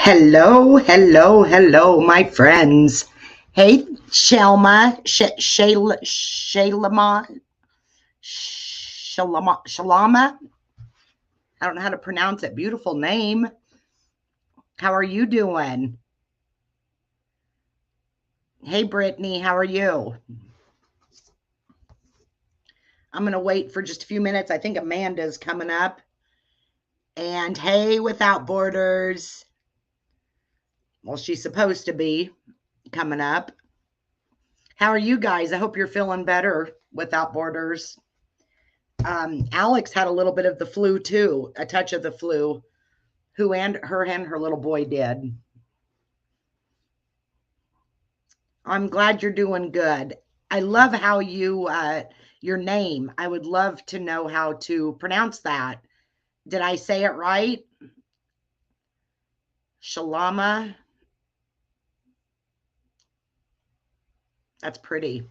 Hello, hello, hello, my friends. Hey, Shalama. I don't know how to pronounce it. Beautiful name. How are you doing? Hey, Brittany, how are you? I'm going to wait for just a few minutes. I think Amanda's coming up. And hey, Without Borders. Well, she's supposed to be coming up. How are you guys? I hope you're feeling better without borders. Alex had a little bit of the flu too, a touch of the flu. Who and her little boy did. I'm glad you're doing good. I love how your name. I would love to know how to pronounce that. Did I say it right? Shalama. That's pretty.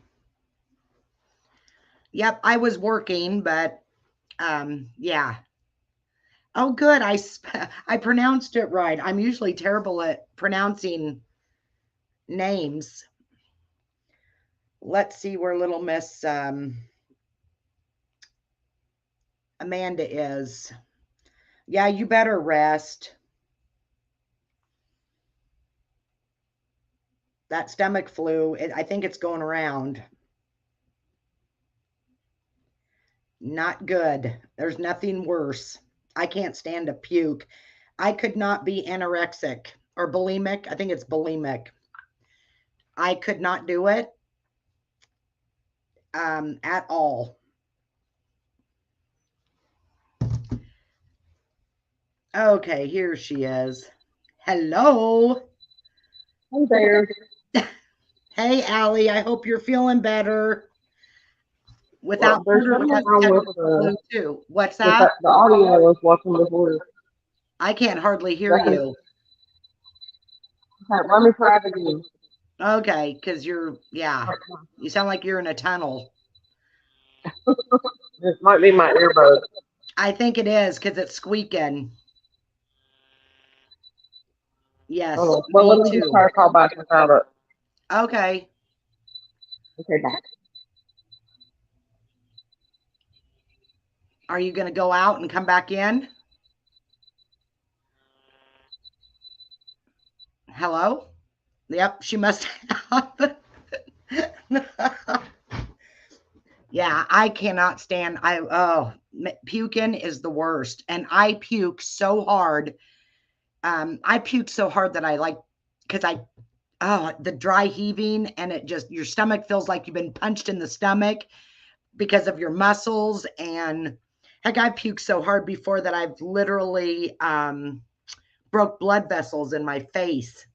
Yep, I was working, but yeah. Oh, good. I pronounced it right. I'm usually terrible at pronouncing names. Let's see where little Miss Amanda is. Yeah, you better rest. That stomach flu, I think it's going around. Not good. There's nothing worse. I can't stand to puke. I could not be anorexic or bulimic. I think it's bulimic. I could not do it at all. Okay, here she is. Hello. Hey there. Hey, Allie. I hope you're feeling better. Well, Without there's Borders something has a wrong touch with of the flu too. What's that? the audio I was watching before. I can't hardly hear That can, you. let me try it again. Okay, because yeah, you sound like you're in a tunnel. This might be my earbud. I think it is because it's squeaking. Yes, Oh, well, let me me just too. try to call back without it. Okay. Okay, back. Are you going to go out and come back in? Hello? Yep, she must have. Yeah, I cannot stand. Puking is the worst. And I puke so hard. I puke so hard that because the dry heaving and it just, your stomach feels like you've been punched in the stomach because of your muscles. And heck, I puked so hard before that I've literally broke blood vessels in my face.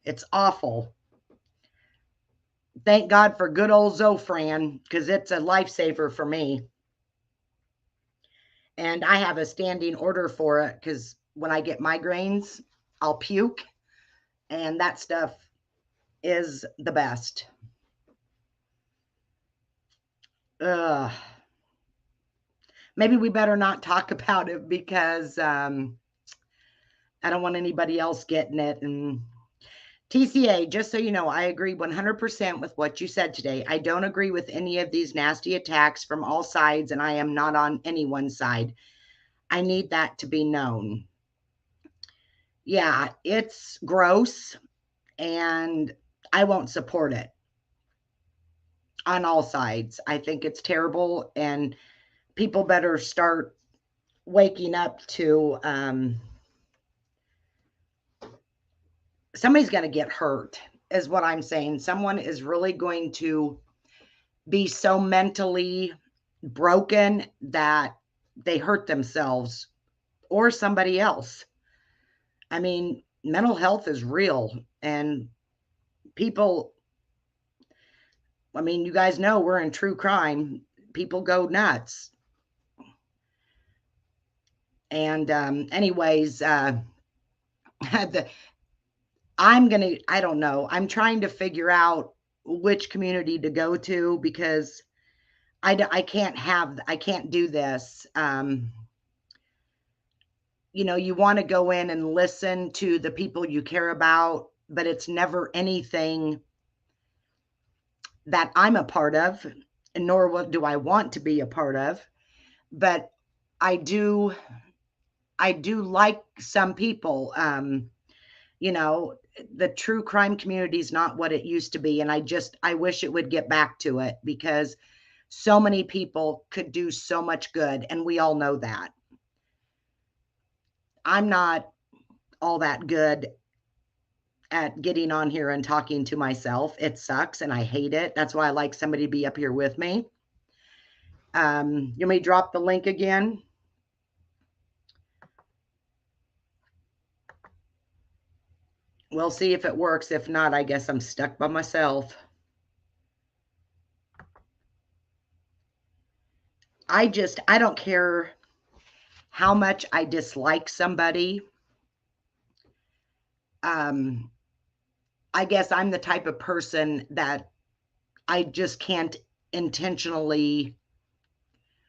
It's awful. Thank God for good old Zofran because it's a lifesaver for me. And I have a standing order for it because when I get migraines, I'll puke, and that stuff is the best. Ugh. Maybe we better not talk about it because I don't want anybody else getting it. And TCA, just so you know, I agree 100% with what you said today. I don't agree with any of these nasty attacks from all sides, and I am not on anyone's side. I need that to be known. Yeah, it's gross, and I won't support it on all sides. I think it's terrible, and people better start waking up to somebody's going to get hurt, is what I'm saying. Someone is really going to be so mentally broken that they hurt themselves or somebody else. I mean, mental health is real, and people, I mean, you guys know we're in true crime. People go nuts. And, anyways, the, I don't know. I'm trying to figure out which community to go to because I can't do this. you know, you want to go in and listen to the people you care about, but it's never anything that I'm a part of, nor do I want to be a part of. But I do like some people. You know, the true crime community is not what it used to be, and I wish it would get back to it, because so many people could do so much good, and we all know that. I'm not all that good at getting on here and talking to myself. It sucks and I hate it. That's why I like somebody to be up here with me. You may drop the link again. We'll see if it works. If not, I guess I'm stuck by myself. I don't care how much I dislike somebody. I guess I'm the type of person that I just can't intentionally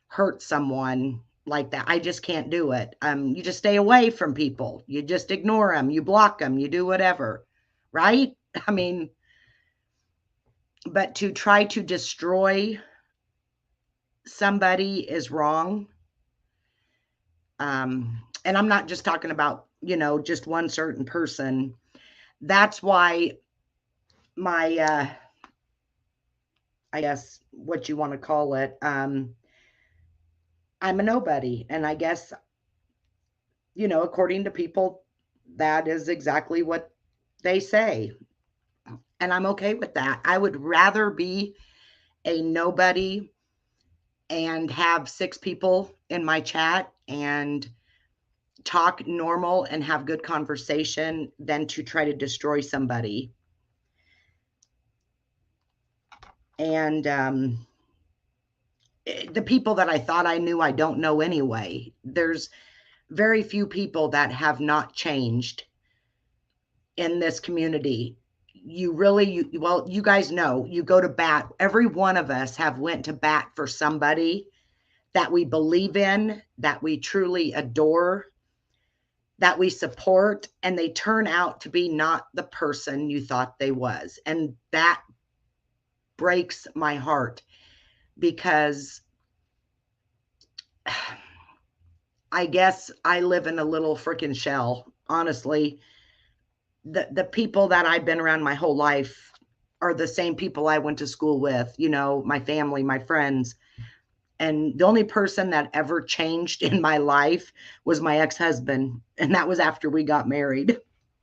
hurt someone like that. I just can't do it. You just stay away from people. You just ignore them. You block them. You do whatever, right? I mean, but to try to destroy somebody is wrong. And I'm not just talking about, you know, just one certain person. That's why my, I guess what you want to call it, I'm a nobody. And I guess, you know, according to people, that is exactly what they say. And I'm okay with that. I would rather be a nobody and have 6 people in my chat and talk normal and have good conversation than to try to destroy somebody. And the people that I thought I knew, I don't know anyway. There's very few people that have not changed in this community. Well, you guys know, you go to bat. Every one of us have went to bat for somebody that we believe in, that we truly adore, that we support, and they turn out to be not the person you thought they was. And that breaks my heart, because I guess I live in a little freaking shell. Honestly, the people that I've been around my whole life are the same people I went to school with, you know, my family, my friends. And the only person that ever changed in my life was my ex-husband. And that was after we got married.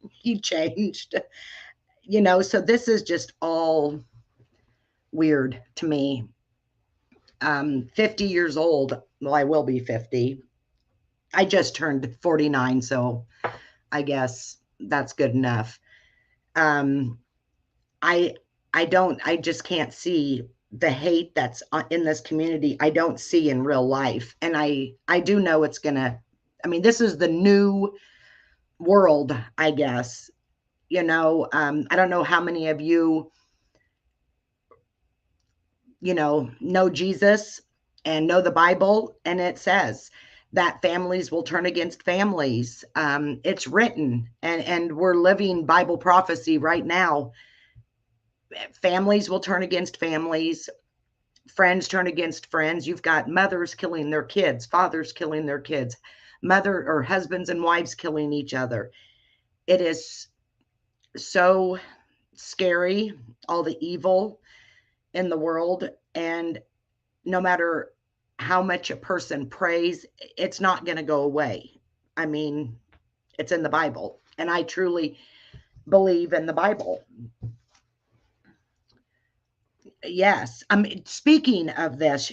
He changed, you know, so this is just all weird to me. 50 years old. Well, I will be 50. I just turned 49, so I guess that's good enough. I just can't see the hate that's in this community. I don't see in real life. And I do know it's gonna, I mean, this is the new world, I guess. You know, I don't know how many of you, you know Jesus and know the Bible, and it says that families will turn against families. It's written, and we're living Bible prophecy right now. Families will turn against families, friends turn against friends. You've got mothers killing their kids, fathers killing their kids, mother or husbands and wives killing each other. It is so scary, all the evil in the world. And no matter how much a person prays, it's not going to go away. I mean, it's in the Bible, and I truly believe in the Bible. Yes. I mean, speaking of this,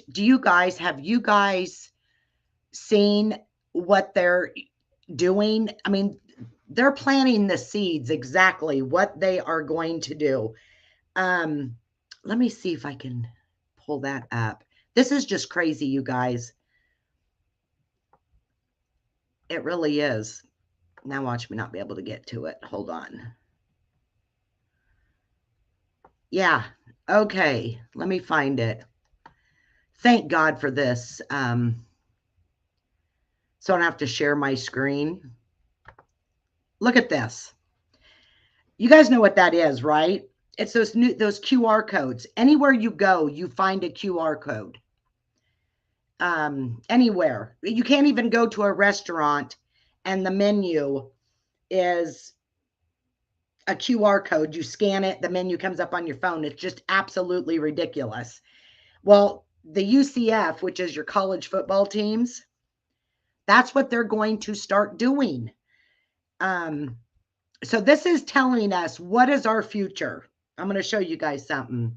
have you guys seen what they're doing? I mean, they're planting the seeds, exactly what they are going to do. Let me see if I can pull that up. This is just crazy, you guys. It really is. Now watch me not be able to get to it. Hold on. Yeah. Okay. Let me find it. Thank God for this. so I don't have to share my screen. Look at this. You guys know what that is, right? It's those QR codes. Anywhere you go, you find a QR code. Anywhere. You can't even go to a restaurant and the menu is a QR code. You scan it, the menu comes up on your phone. It's just absolutely ridiculous. Well, the UCF, which is your college football teams, that's what they're going to start doing. So this is telling us what is our future. I'm going to show you guys something.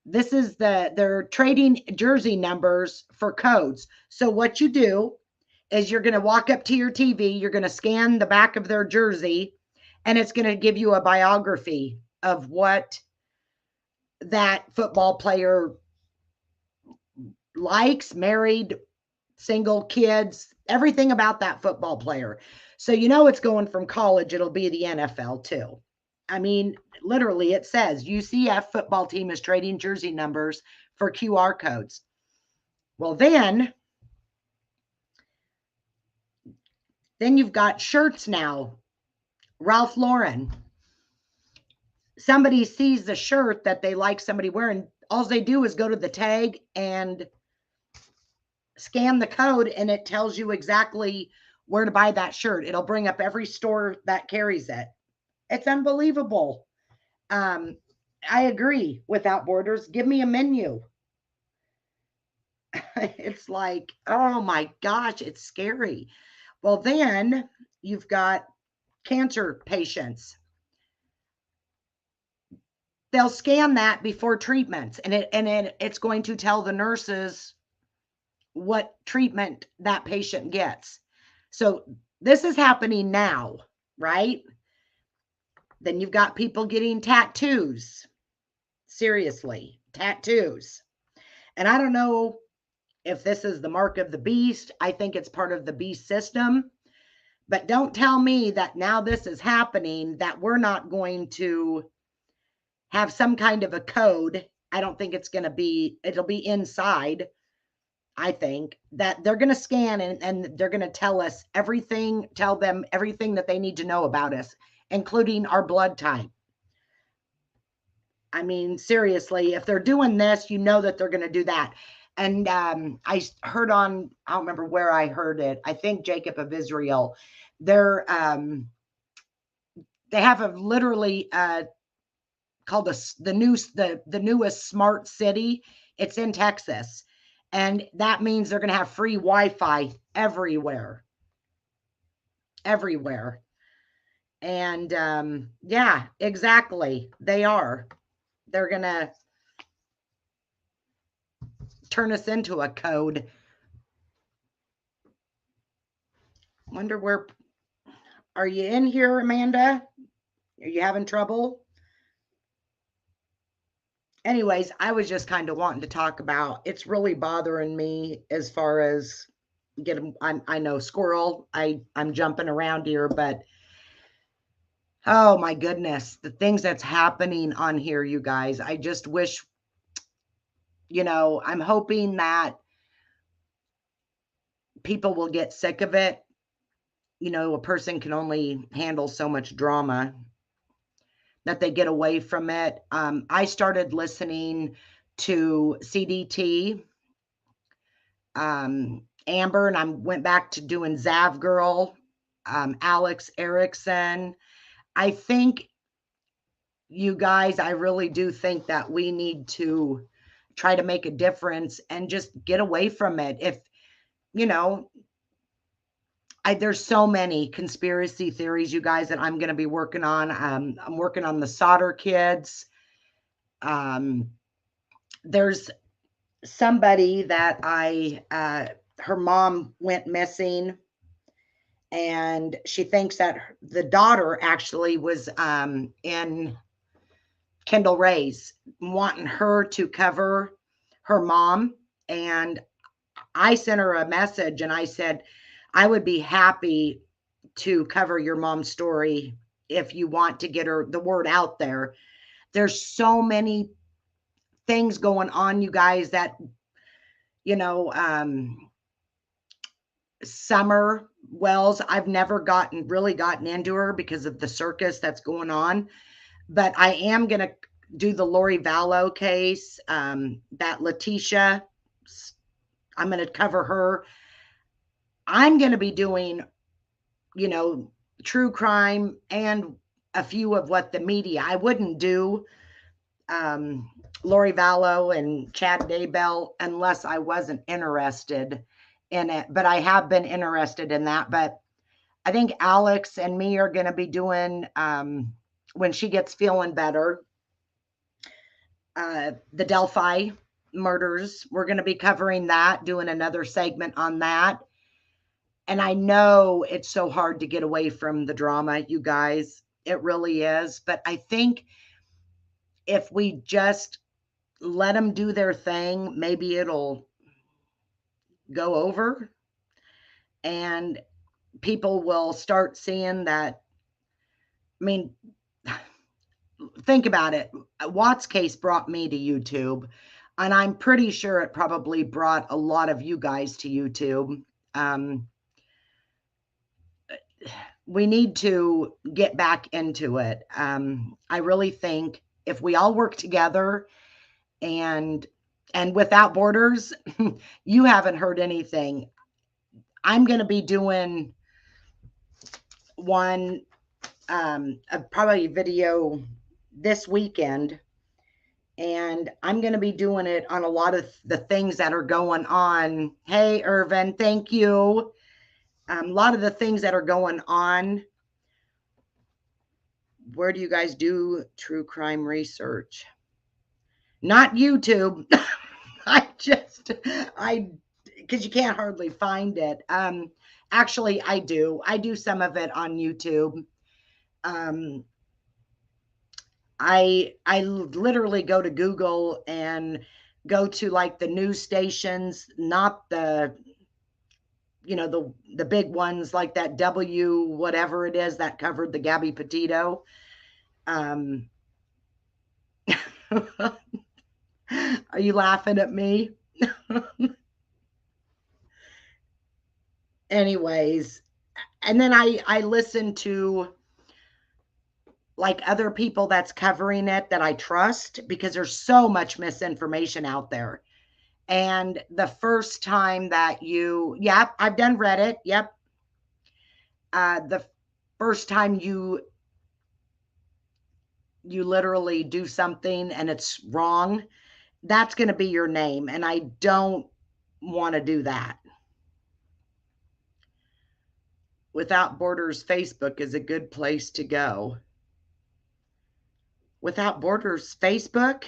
This is they're trading jersey numbers for codes. So what you do is you're going to walk up to your TV, you're going to scan the back of their jersey, and it's going to give you a biography of what that football player likes, married, single, kids, everything about that football player. So you know it's going from college, it'll be the NFL too. I mean, literally it says UCF football team is trading jersey numbers for QR codes. Well, then you've got shirts now. Ralph Lauren. Somebody sees the shirt that they like somebody wearing, all they do is go to the tag and scan the code, and it tells you exactly where to buy that shirt. It'll bring up every store that carries it. It's unbelievable. I agree. Without Borders, give me a menu. It's like, oh my gosh, it's scary. Well, then you've got cancer patients. They'll scan that before treatments, and it's going to tell the nurses what treatment that patient gets. So this is happening now, right? Then you've got people getting tattoos. Seriously, tattoos. And I don't know if this is the mark of the beast. I think it's part of the beast system. But don't tell me that now this is happening, that we're not going to have some kind of a code. I don't think it's going to be, it'll be inside. I think that they're going to scan and they're going to tell us everything, tell them everything that they need to know about us, including our blood type. I mean, seriously, if they're doing this, you know that they're going to do that. And I heard on, I don't remember where I heard it. I think Jacob of Israel. They have a literally called the newest smart city. It's in Texas, and that means they're going to have free Wi-Fi everywhere, everywhere. And yeah, exactly, they are. They're going to turn us into a code. Wonder where, are you in here, Amanda? Are you having trouble? Anyways, I was just kind of wanting to talk about, it's really bothering me as far as I know squirrel, I'm jumping around here, but oh my goodness, the things that's happening on here, you guys. I just wish, I'm hoping that people will get sick of it. A person can only handle so much drama, that they get away from it. I started listening to CDT, Amber, and I went back to doing Zav Girl, Alex Erickson. I think, you guys, I really do think that we need to try to make a difference and just get away from it. If, there's so many conspiracy theories, you guys, that I'm going to be working on. I'm working on the Solder kids. There's somebody that her mom went missing, and she thinks that the daughter actually was in Kendall Ray's, wanting her to cover her mom. And I sent her a message and I said, I would be happy to cover your mom's story if you want to get the word out there. There's so many things going on, you guys, that, Summer Wells, I've never really gotten into her because of the circus that's going on, but I am going to do the Lori Vallow case, that Letitia, I'm going to cover her. I'm going to be doing, you know, true crime and a few of what the media. I wouldn't do Lori Vallow and Chad Daybell unless I wasn't interested in it, but I have been interested in that. But I think Alex and me are going to be doing, when she gets feeling better, the Delphi murders. We're going to be covering that, doing another segment on that. And I know it's so hard to get away from the drama, you guys. It really is. But I think if we just let them do their thing, maybe it'll go over and people will start seeing that. I mean, think about it. Watts' case brought me to YouTube, and I'm pretty sure it probably brought a lot of you guys to YouTube. We need to get back into it. I really think if we all work together and Without Borders, you haven't heard anything. I'm going to be doing one, probably video this weekend, and I'm going to be doing it on a lot of the things that are going on. Hey, Irvin, thank you. A lot of the things that are going on. Where do you guys do true crime research? Not YouTube. Because you can't hardly find it. Actually, I do some of it on YouTube. I literally go to Google and go to like the news stations, not the, you know, the big ones like that W whatever it is that covered the Gabby Petito. Are you laughing at me? Anyways, and then I listen to like other people that's covering it that I trust, because there's so much misinformation out there. And the first time that yep, I've done Reddit. Yep. The first time you literally do something and it's wrong, that's going to be your name. And I don't want to do that. Without Borders Facebook is a good place to go. Without Borders Facebook?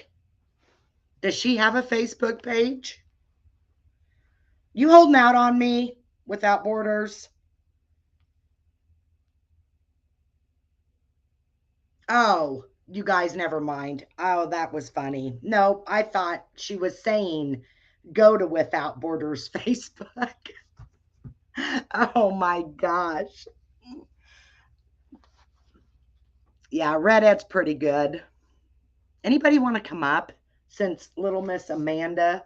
Does she have a Facebook page? You holding out on me, Without Borders? Oh, you guys, never mind. Oh, that was funny. No, I thought she was saying go to Without Borders Facebook. Oh my gosh. Yeah, Reddit's pretty good. Anybody want to come up since Little Miss Amanda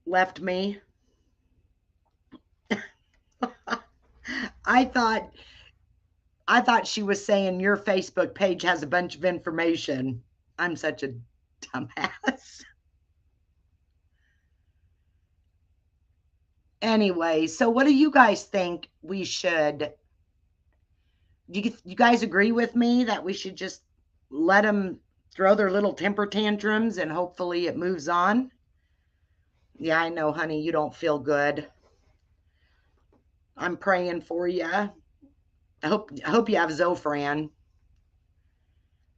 left me? I thought she was saying your Facebook page has a bunch of information. I'm such a dumbass. Anyway, so what do you guys think we should? Do you guys agree with me that we should just let them throw their little temper tantrums and hopefully it moves on? Yeah, I know, honey, you don't feel good. I'm praying for you. I hope you have Zofran.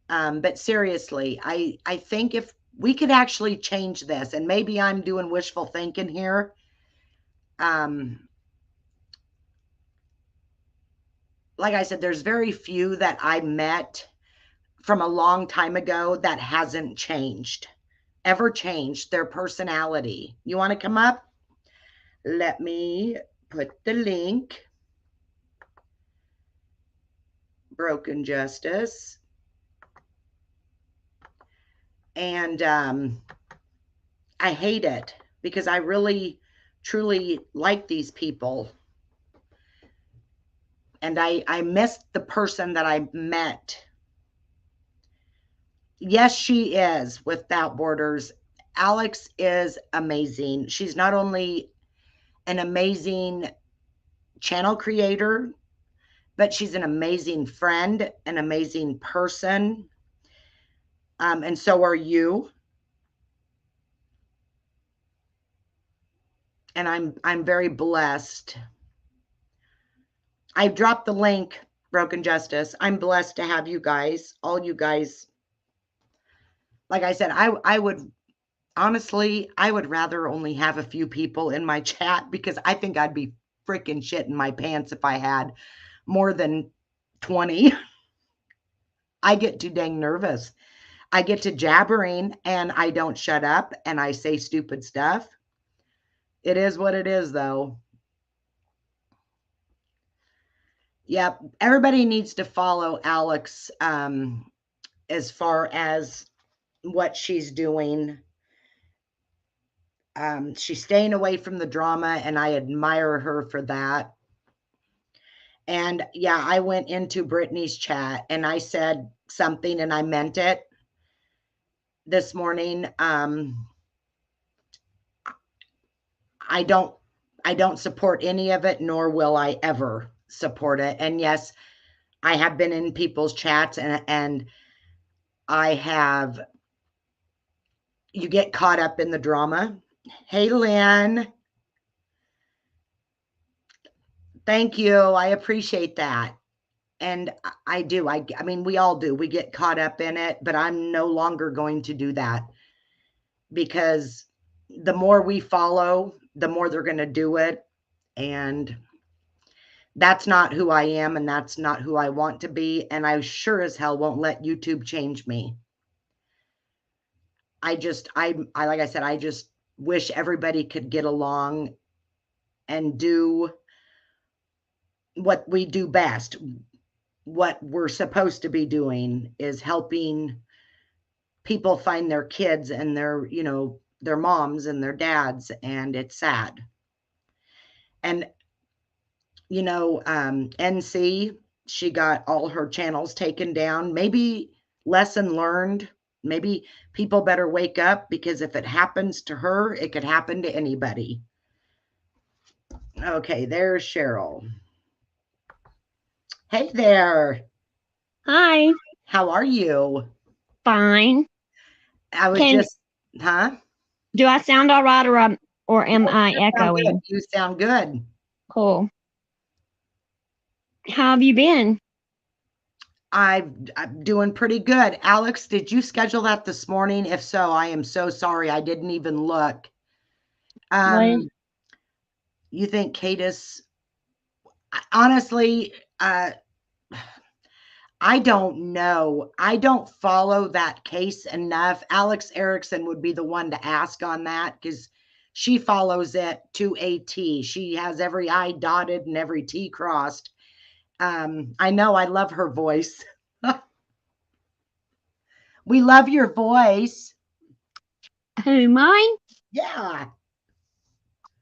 But seriously, I think if we could actually change this, and maybe I'm doing wishful thinking here. Like I said, there's very few that I met from a long time ago that hasn't ever changed their personality. You want to come up? Let me put the link. Broken Justice. And I hate it because I really truly like these people. And I missed the person that I met. Yes, she is Without Borders. Alex is amazing. She's not only an amazing channel creator, but she's an amazing friend, an amazing person. And so are you. And I'm very blessed. I dropped the link, Broken Justice. I'm blessed to have you guys, all you guys. Like I said, I would honestly, I would rather only have a few people in my chat because I think I'd be freaking shitting my pants if I had more than 20. I get too dang nervous. I get to jabbering and I don't shut up and I say stupid stuff. It is what it is, though. Yep. Everybody needs to follow Alex as far as what she's doing. She's staying away from the drama, and I admire her for that. And yeah, I went into Brittany's chat and I said something and I meant it this morning. I don't support any of it, nor will I ever support it. And yes, I have been in people's chats and I have, you get caught up in the drama. Hey, Lynn. Thank you. I appreciate that. And I do. I mean, we all do. We get caught up in it, but I'm no longer going to do that because the more we follow, the more they're going to do it. And that's not who I am, and that's not who I want to be. And I sure as hell won't let YouTube change me. I like I said, I just wish everybody could get along and do what we do best. What we're supposed to be doing is helping people find their kids and their, their moms and their dads. And it's sad. And, NC, she got all her channels taken down. Maybe lesson learned. Maybe people better wake up, because if it happens to her, it could happen to anybody. Okay, there's Cheryl. Hey there. Hi. How are you? Fine. I was huh? Do I sound all right, or am I echoing? You sound good. Cool. How have you been? I'm doing pretty good. Alex, did you schedule that this morning? If so, I am so sorry. I didn't even look. You think Cadis, honestly, I don't know. I don't follow that case enough. Alex Erickson would be the one to ask on that because she follows it to a T. She has every I dotted and every T crossed. I know. I love her voice. We love your voice. Who, mine? Yeah.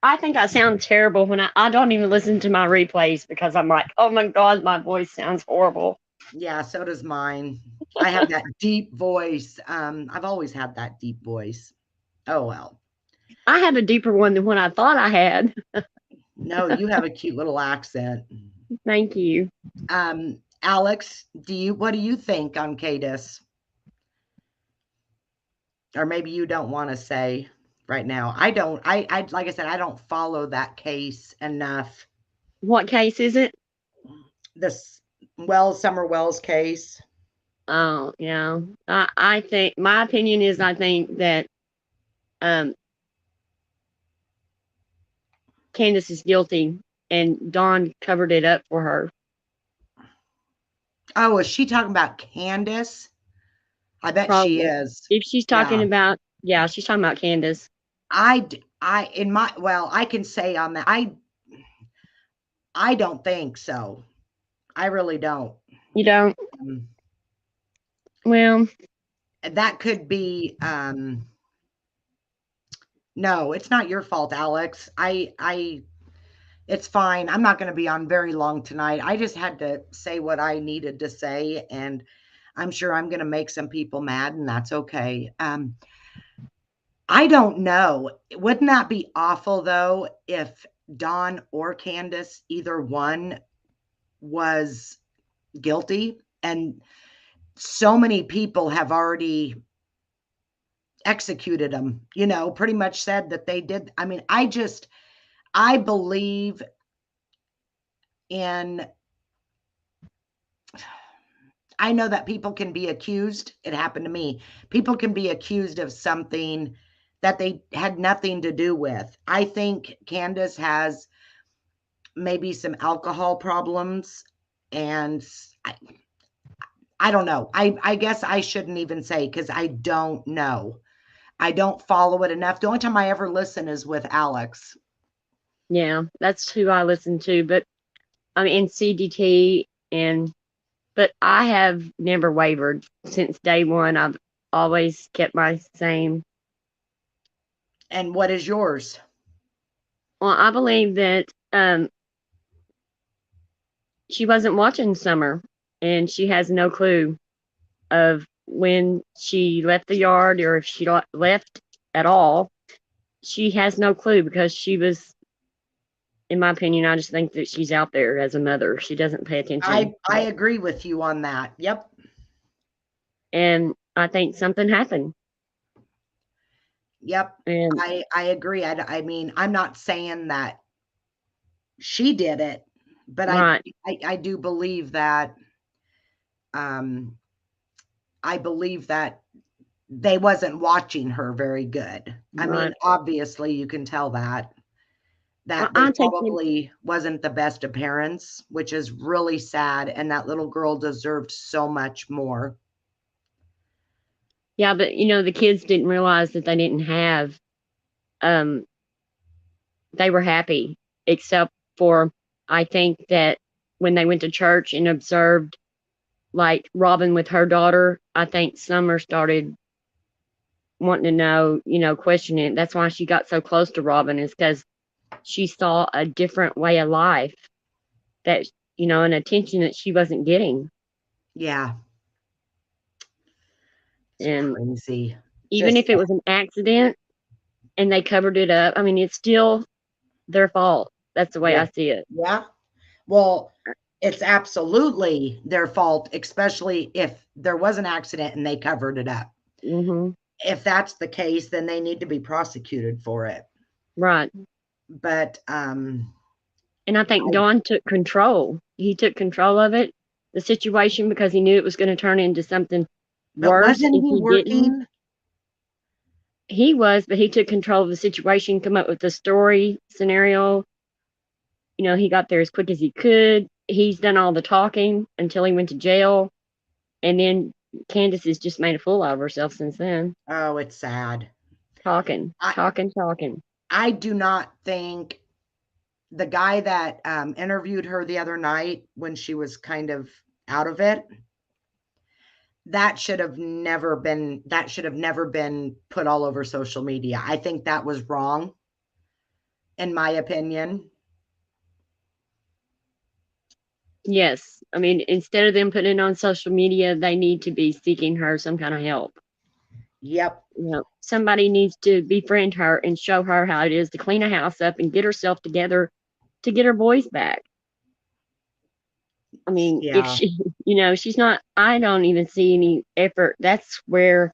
I think I sound terrible when I don't even listen to my replays because I'm like, oh my God, my voice sounds horrible. Yeah, so does mine. I have that deep voice. I've always had that deep voice. Oh, well. I have a deeper one than what I thought I had. No, you have a cute little accent. Thank you. Alex, what do you think on Cadis? Or maybe you don't want to say right now. I don't. I like I said, I don't follow that case enough. What case is it? This Summer Wells case. Oh, yeah. I think my opinion is I think that Candace is guilty and Dawn covered it up for her. Oh, is she talking about Candace? I bet Probably. She is. If she's talking about, she's talking about Candace. I can say on that, I don't think so. I really don't. You don't? Well, that could be No, it's not your fault, Alex. It's fine. I'm not going to be on very long tonight. I just had to say what I needed to say, and I'm sure I'm going to make some people mad, and that's okay. I don't know. Wouldn't that be awful though if Dawn or Candace, either one, was guilty? And so many people have already executed them, pretty much said that they did. I mean, I believe in, I know that people can be accused. It happened to me. People can be accused of something that they had nothing to do with. I think Candace has maybe some alcohol problems, and I don't know. I guess I shouldn't even say, because I don't know. I don't follow it enough. The only time I ever listen is with Alex. Yeah, that's who I listen to. But I'm in CDT, but I have never wavered since day one. I've always kept my same. And what is yours? Well, I believe that she wasn't watching Summer, and she has no clue of when she left the yard, or if she left at all. She has no clue, because she was, in my opinion, I just think that she's out there as a mother. She doesn't pay attention. I agree with you on that. Yep. And I think something happened. Yep. And I agree. I mean, I'm not saying that she did it, but right. I do believe that I believe that they wasn't watching her very good. I Right. mean, obviously you can tell that Well, they probably wasn't the best of parents, which is really sad. And that little girl deserved so much more. Yeah, but the kids didn't realize that they didn't have, they were happy, except for, I think that when they went to church and observed, like Robin with her daughter, I think Summer started wanting to know, questioning it. That's why she got so close to Robin, is because she saw a different way of life, that, an attention that she wasn't getting. Yeah. It's And crazy. even if it was an accident and they covered it up, I mean, it's still their fault. That's the way I see it. Yeah. Well, it's absolutely their fault, especially if there was an accident and they covered it up. Mm-hmm. If that's the case, then they need to be prosecuted for it. Right. But and I think Don took control. He took control of it, the situation, because he knew it was going to turn into something worse. Wasn't he working? He was, but he took control of the situation, come up with the story scenario. He got there as quick as he could. He's done all the talking until he went to jail. And then Candace has just made a fool out of herself since then. Oh, it's sad. Talking. I do not think the guy that interviewed her the other night when she was kind of out of it, that should have never been put all over social media. I think that was wrong, in my opinion. Yes. I mean, instead of them putting it on social media, they need to be seeking her some kind of help. Yep. Somebody needs to befriend her and show her how it is to clean a house up and get herself together to get her boys back. I mean, if she, she's not, I don't even see any effort. That's where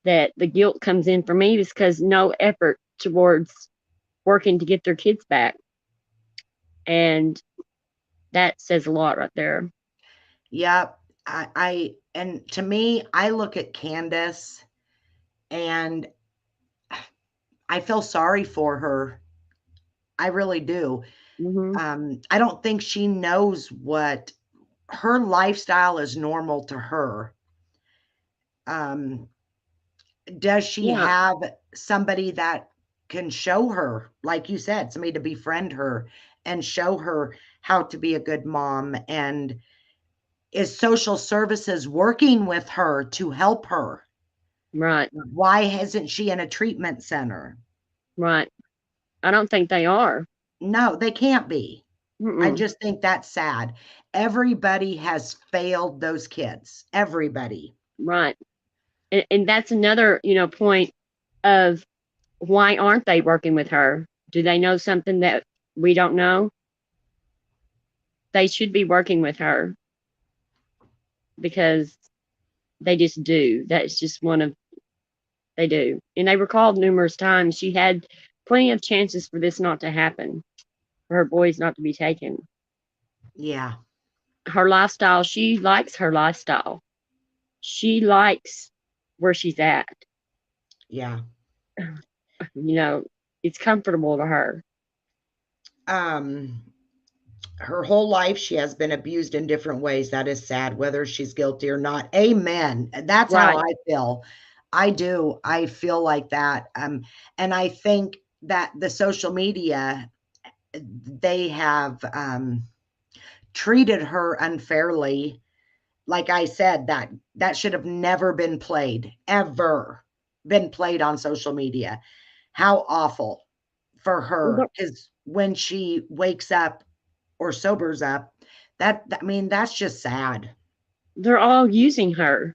the guilt comes in for me, is because no effort towards working to get their kids back. And that says a lot right there. Yep. And to me, I look at Candace and I feel sorry for her. I really do. Mm-hmm. I don't think she knows what her lifestyle is normal to her. Does she have somebody that can show her, like you said, somebody to befriend her and show her how to be a good mom? And is social services working with her to help her? Right. Why isn't she in a treatment center? Right. I don't think they are. No, they can't be. I Mm-mm. just think that's sad. Everybody has failed those kids. Everybody. Right. And that's another, point of why aren't they working with her? Do they know something that we don't know? They should be working with her because they just do. That's just they do. And they were called numerous times. She had plenty of chances for this not to happen, for her boys not to be taken. Yeah. Her lifestyle, she likes her lifestyle. She likes where she's at. Yeah. It's comfortable to her. Her whole life she has been abused in different ways. That is sad, whether she's guilty or not. Amen. That's how Right. I feel. I do. I feel like that. And I think that the social media, they have treated her unfairly. Like I said, that should have never been played, ever been played on social media. How awful for her, because when she wakes up or sobers up, I mean, that's just sad. They're all using her.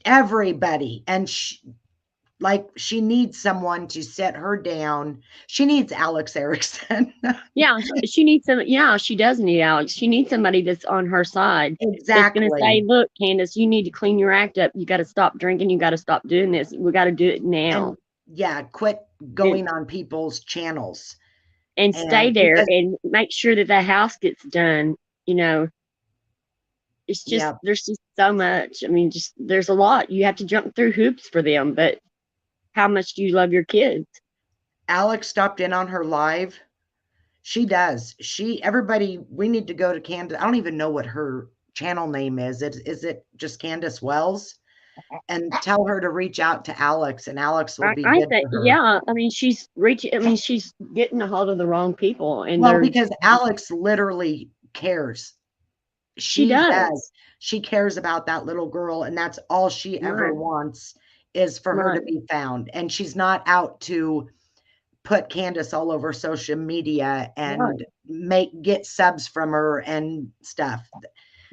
Everybody. And she needs someone to sit her down. She needs Alex Erickson. Yeah, she needs some. Yeah, she does need Alex. She needs somebody that's on her side. That's going to say, Exactly. look, Candace, you need to clean your act up. You got to stop drinking. You got to stop doing this. We got to do it now. And yeah, quit going on people's channels. And stay there and make sure that the house gets done. It's just, Yep. there's just so much. I mean, there's a lot. You have to jump through hoops for them, but how much do you love your kids? Alex stopped in on her live. She does. Everybody, we need to go to Candace. I don't even know what her channel name is. Is it just Candace Wells? And tell her to reach out to Alex, and Alex will be I good think, for her. yeah. I mean, she's getting a hold of the wrong people, and well, because Alex literally cares. She does. She cares about that little girl, and that's all she ever wants is for her to be found. And she's not out to put Candace all over social media and get subs from her and stuff.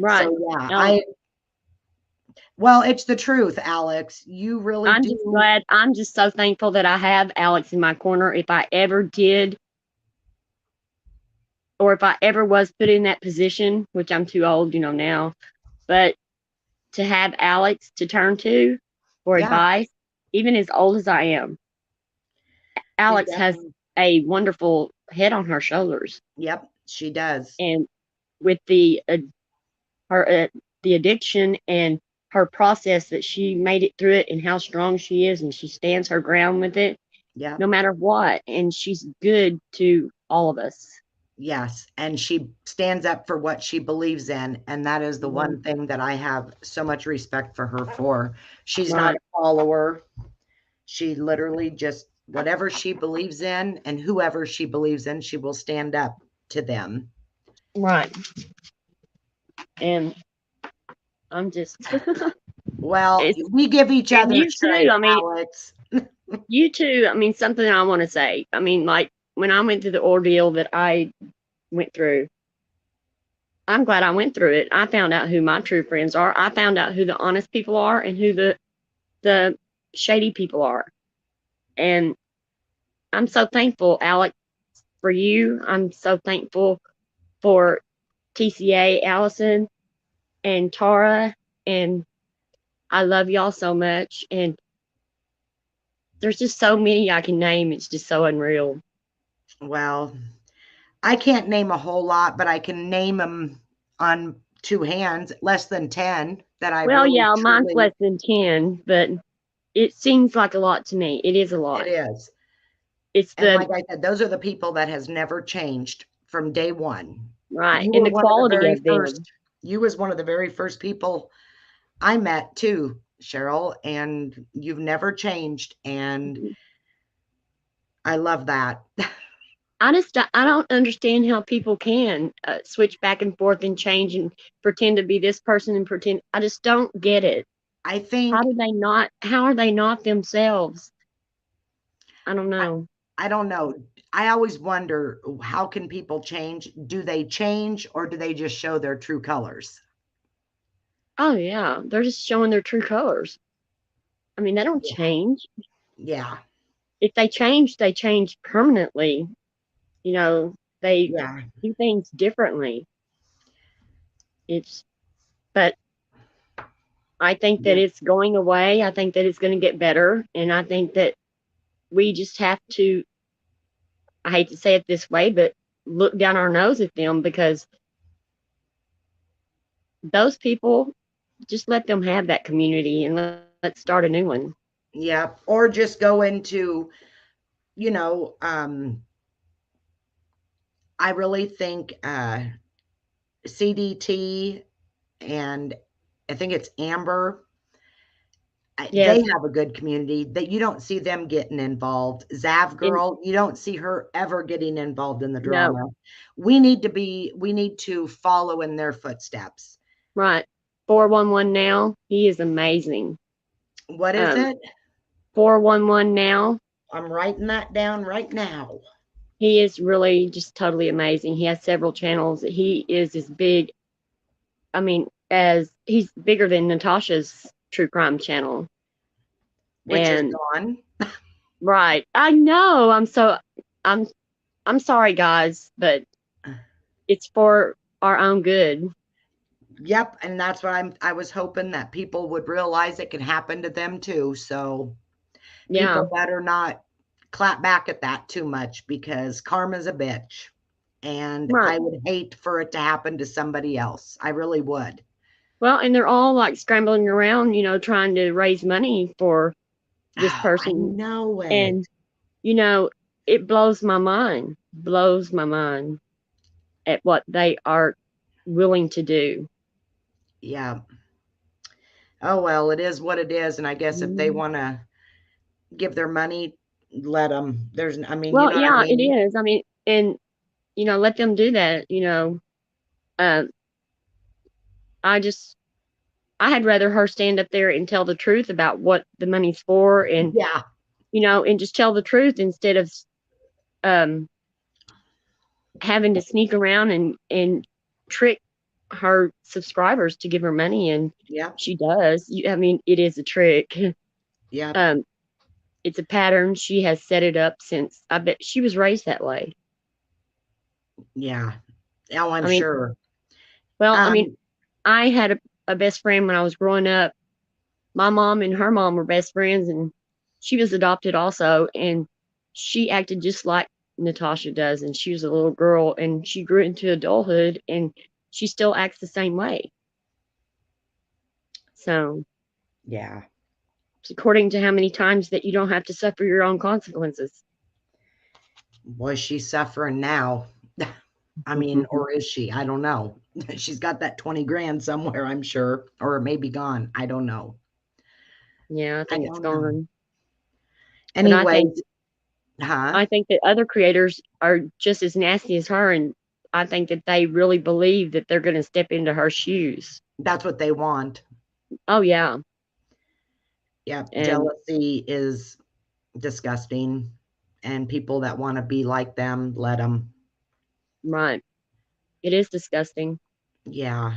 Right. So yeah, well, it's the truth, Alex. You really I'm do. just glad. I'm just so thankful that I have Alex in my corner. If I ever did, or if I ever was put in that position, which I'm too old, now, but to have Alex to turn to for advice, even as old as I am, Alex has a wonderful head on her shoulders. Yep, she does. And with the addiction and her process that she made it through it and how strong she is, and she stands her ground with it. Yeah. No matter what. And she's good to all of us. Yes. And she stands up for what she believes in. And that is the one thing that I have so much respect for her for. She's not a follower. She literally just, whatever she believes in and whoever she believes in, she will stand up to them. Right. And I'm just well, we give each other you too, Alex. You too. I mean, something I want to say. I mean, like when I went through the ordeal that I went through, I'm glad I went through it. I found out who my true friends are. I found out who the honest people are and who the shady people are. And I'm so thankful, Alex, for you. I'm so thankful for TCA, Allison, and Tara. And I love y'all so much. And there's just so many I can name. It's just so unreal. Well, I can't name a whole lot, but I can name them on two hands, less than 10 that I mine's less than 10, but it seems like a lot to me. It is a lot. It is. Like I said, those are the people that has never changed from day one. Right. And the quality of them. You was one of the very first people I met too, Cheryl, and you've never changed. And I love that. I don't understand how people can switch back and forth and change and pretend to be this person and pretend. I just don't get it. I think. How are they not themselves? I don't know. I don't know. I always wonder, how can people change? Do they change, or do they just show their true colors? Oh yeah, they're just showing their true colors. I mean, they don't Yeah. change. Yeah. If they change permanently. You know, they Yeah. do things differently. But I think that Yeah. it's going away. I think that it's going to get better. And I think that we just have to, I hate to say it this way, but look down our nose at them, because those people, just let them have that community, and let's start a new one. Yeah. Or just go into, I really think CDT, and I think it's Amber. They Yes. have a good community that you don't see them getting involved. Zav And Girl, you don't see her ever getting involved in the no, drama. We need to follow in their footsteps. right. 411 now, he is amazing. What is it? 411 now, I'm writing that down right now. he is really just totally amazing. He has several channels. He is as big, I mean, as he's bigger than Natasha's true crime channel. Which is And gone. right, I know. I'm sorry, guys, but it's for our own good. Yep, and that's what I was hoping that people would realize it can happen to them too. So Yeah, people better not clap back at that too much, because karma's a bitch. And right. I would hate for it to happen to somebody else. I really would. Well, and they're all like scrambling around, trying to raise money for this Oh, I person. know it. And, it blows my mind at what they are willing to do. Yeah. Oh, well, it is what it is. And I guess if they want to give their money, let them. I mean, you Well, know what I yeah, it mean? is. I mean, and, let them do that, uh, I had rather her stand up there and tell the truth about what the money's for, and, Yeah. and just tell the truth instead of having to sneak around and trick her subscribers to give her money. And Yeah. she does. I mean, it is a trick. Yeah. It's a pattern. She has set it up since, I bet she was raised that way. Yeah. Oh, I'm I mean, sure. well, I mean, I had a best friend when I was growing up. My mom and her mom were best friends, and she was adopted also. And she acted just like Natasha does. And she was a little girl, and she grew into adulthood, and she still acts the same way. So, yeah. it's according to how many times that you don't have to suffer your own consequences. Was she suffering now? I mean, or is she? I don't know. She's got that 20 grand somewhere, I'm sure, or it may be gone. I don't know. Yeah, I think it's gone. Anyway, I think that other creators are just as nasty as her, and I think that they really believe that they're going to step into her shoes. That's what they want. Oh, yeah. Yeah, jealousy is disgusting, and people that want to be like them, let them. Right. It is disgusting. Yeah.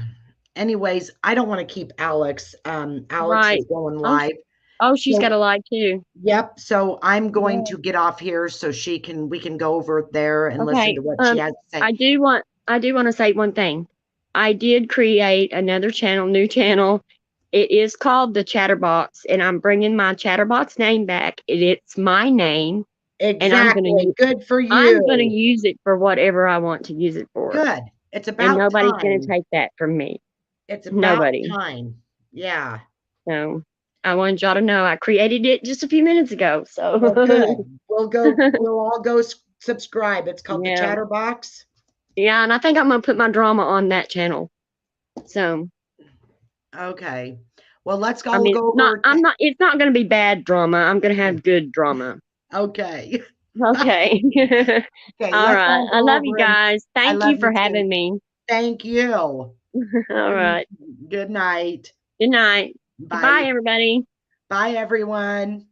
Anyways, I don't want to keep Alex. Alex right. is going live. Oh, she's got a live too. Yep. So I'm going to get off here so we can go over there and listen to what she has to say. I do want to say one thing. I did create another new channel. It is called the Chatterbox, and I'm bringing my Chatterbox name back. It's my name. Exactly. Good for you. I'm going to use it for whatever I want to use it for. Good. It's about and nobody's going to take that from me. It's about time. Yeah. So I wanted y'all to know I created it just a few minutes ago. So well, good. We'll all go subscribe. It's called the Chatterbox. Yeah, and I think I'm going to put my drama on that channel. So okay. Well, let's go go over. It's not going to be bad drama. I'm going to have good drama. Okay. Okay. Okay. All right. I love you guys. Thank you for having me. Thank you. All right. Good night. Good night. Bye, everybody. Bye, everyone.